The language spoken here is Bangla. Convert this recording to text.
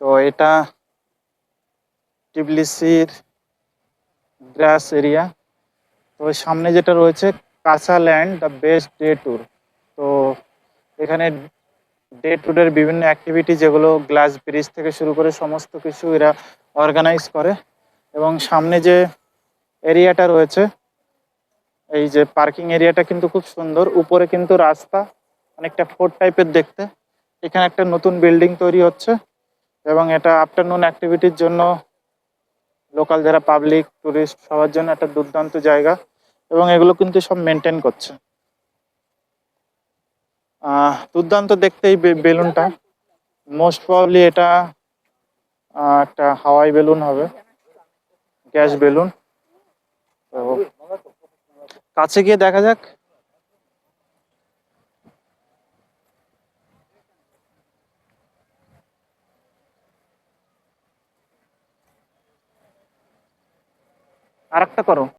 তো এটা টিবলিসির গ্রাস এরিয়া। তো সামনে যেটা রয়েছে কাঁচা land the best day tour. তো এখানে ডে ট্যুরের বিভিন্ন অ্যাক্টিভিটি যেগুলো গ্লাস ব্রিজ থেকে শুরু করে সমস্ত কিছু এরা অর্গানাইজ করে। এবং সামনে যে এরিয়াটা রয়েছে, এই যে পার্কিং এরিয়াটা কিন্তু খুব সুন্দর। উপরে কিন্তু রাস্তা অনেকটা ফোর্ট টাইপের দেখতে। এখানে একটা নতুন বিল্ডিং তৈরি হচ্ছে এবং এটা আফটারনুন অ্যাক্টিভিটির জন্য লোকাল যারা পাবলিক টুরিস্ট সবার জন্য একটা দুর্দান্ত জায়গা। এবং এগুলো কিন্তু সব মেনটেন করছে। দুর্দান্ত দেখতে এই বেলুনটা। মোস্ট প্রবাবলি এটা একটা হাওয়াই বেলুন হবে, গ্যাস বেলুন। তো কাছে গিয়ে দেখা যাক। আরেকটা করো।